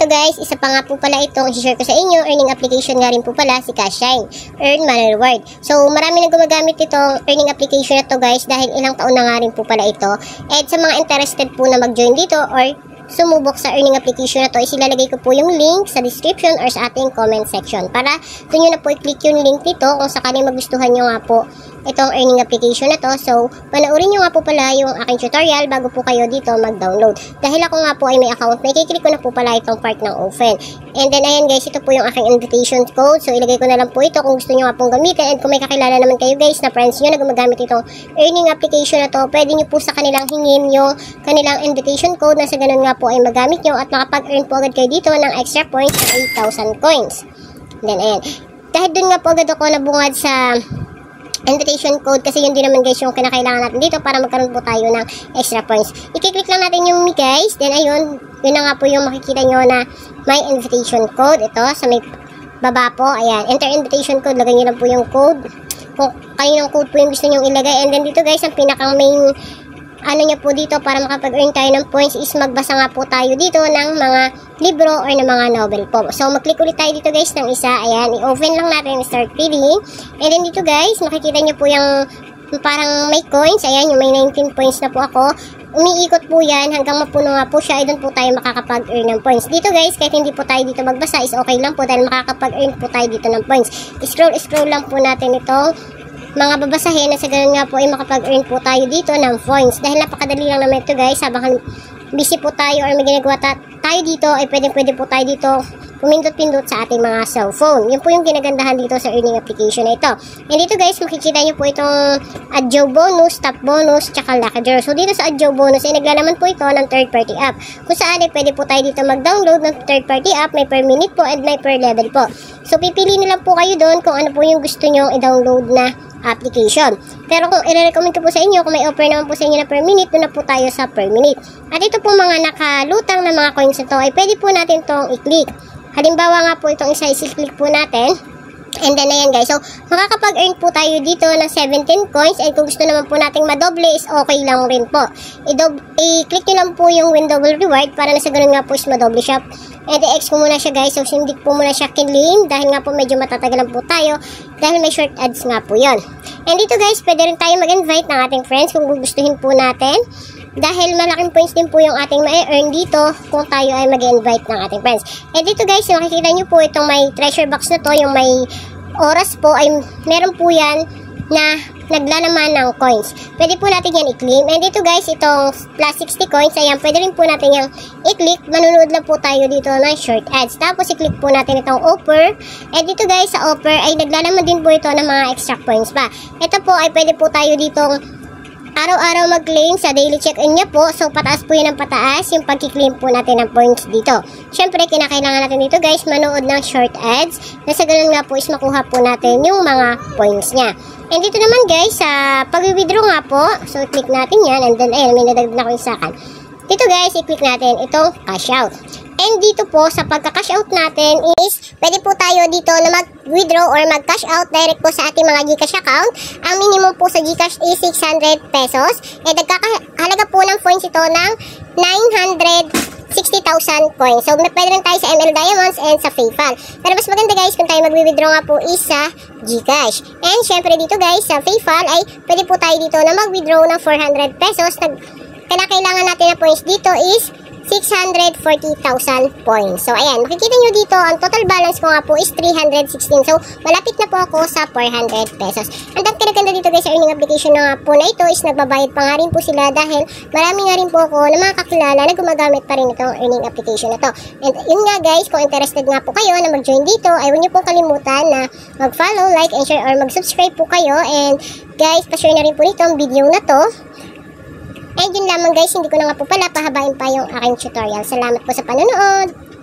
ito guys, isa pa nga po pala itong i-share ko sa inyo, earning application nga rin po pala si Cashshine, Earn Money Reward. So marami na gumagamit itong earning application na to guys dahil ilang taon na nga rin po pala ito. And sa mga interested po na mag-join dito or sumubok sa earning application na to, isilalagay ko po yung link sa description or sa ating comment section para doon nyo na po i-click yung link nito kung sakaling magustuhan nyo nga po itong earning application na to. So, panoorin nyo nga po pala yung aking tutorial bago po kayo dito mag-download. Dahil ako nga po ay may account, may kiklik ko na po pala itong part ng open. And then, ayan guys, ito po yung aking invitation code. So, ilagay ko na lang po ito kung gusto nyo nga pong gamitin. And kung may kakilala naman kayo guys na friends nyo na gumagamit itong earning application na to, pwede nyo po sa kanilang hingin yung kanilang invitation code na sa ganun nga po ay magamit nyo at makapag-earn po agad kayo dito ng extra points sa 8,000 coins. And then, ayan. Dahil dun nga po agad ako nabungad sa invitation code kasi yun din naman guys yung kinakailangan natin dito para magkaroon po tayo ng extra points. I-click lang natin yung me guys. Then ayun, yun na nga po yung makikita nyo na may invitation code. Ito sa may baba po. Ayan, enter invitation code. Lagay nyo lang po yung code. Kung kaninong code po yung gusto nyo ilagay. And then dito guys, ang pinakang main ano nyo po dito para makapag-earn tayo ng points is magbasa nga po tayo dito ng mga libro or ng mga novel po. So, mag-click ulit tayo dito guys ng isa. Ayan, i-open lang natin, start reading. And then dito guys, makikita nyo po yung parang may coins. Ayan, yung may 19 points na po ako. Umiikot po yan hanggang mapuno nga po siya. Doon po tayo makakapag-earn ng points. Dito guys, kahit hindi po tayo dito magbasa is okay lang po dahil makakapag-earn po tayo dito ng points. Scroll lang po natin itong mga babasahin na sa ganun nga po ay makapag-earn po tayo dito ng points. Dahil napakadali lang naman ito guys, habang busy po tayo or may ginagawa tayo dito, ay pwede po tayo dito pumindot-pindot sa ating mga cellphone. Yun po yung ginagandahan dito sa earning application na ito. And dito guys, makikita nyo po itong Add Joe bonus, top bonus, tsaka lucky draw. So dito sa Add Joe bonus ay naglalaman po ito ng third party app. Kung saan ay pwede po tayo dito mag-download ng third party app, may per minute po and may per level po. So pipili na lang po kayo doon kung ano po yung gusto nyo i-download na application. Pero kung i-recommend ko po sa inyo, kung may offer naman po sa inyo na per minute, doon na po tayo sa per minute. At ito po mga nakalutang na mga coins na to ay pwede po natin tong i-click. Halimbawa nga po itong isa, i-click po natin. And then ayan guys, so makakapag-earn po tayo dito ng 17 coins and kung gusto naman po nating madoble is okay lang rin po. I-click nyo lang po yung win double reward para na sa ganun nga po is madoble siya. And i-X ko muna siya guys, so hindi po muna siya kinlim dahil nga po medyo matatagalan po tayo dahil may short ads nga po yon. And dito guys, pwede rin tayo mag-invite ng ating friends kung gugustuhin po natin. Dahil malaking points din po yung ating ma-earn dito kung tayo ay mag-invite ng ating friends. And dito guys, makikita nyo po itong may treasure box na to, yung may oras po ay meron po yan na naglalaman ng coins. Pwede po natin yan i-claim. And dito guys, itong plus 60 coins, ayan, pwede rin po natin yung i-click. Manunood lang po tayo dito ng short ads. Tapos i-click po natin itong offer. And dito guys, sa offer ay naglalaman din po ito ng mga extra coins pa. Ito po ay pwede po tayo ditong araw-araw mag-claim sa daily check-in niya po. So, pataas po yun ang pataas yung pag-claim po natin ng points dito. Siyempre, kinakailangan natin dito guys, manood ng short ads. Na sa ganun nga po is makuha po natin yung mga points niya. And dito naman guys, sa pag-withdraw nga po, so click natin yan. And then, ayun, may nadagdag na ko yung sakan. Dito guys, i-click natin itong cash out. And dito po, sa pagka-cash out natin is, pwede po tayo dito na mag-withdraw or mag-cash out direct po sa ating mga GCash account. Ang minimum po sa GCash is 600 pesos. And nagkakahalaga po ng points ito ng 960,000 coins. So, pwede rin tayo sa ML Diamonds and sa PayPal. Pero mas maganda guys, kung tayo mag-withdraw nga po is sa GCash. And syempre dito guys, sa PayPal ay pwede po tayo dito na mag-withdraw ng 400 pesos. Kailangan natin na points dito is 640,000 points. So, ayan. Makikita nyo dito, ang total balance ko nga po is 316. So, malapit na po ako sa 400 pesos. Ang kinaganda dito guys sa earning application na nga po na ito is nagbabayad pa nga rin po sila dahil marami nga rin po ako na mga kakilala na gumagamit pa rin itong earning application na to. And yun nga guys, kung interested nga po kayo na mag-join dito, ay huwag nyo pong kalimutan na mag-follow, like, and share, or mag-subscribe po kayo. And guys, pa-share na rin po nito ang video na to. And yun lamang guys, hindi ko na nga po pala pahabain pa yung aking tutorial. Salamat po sa panonood!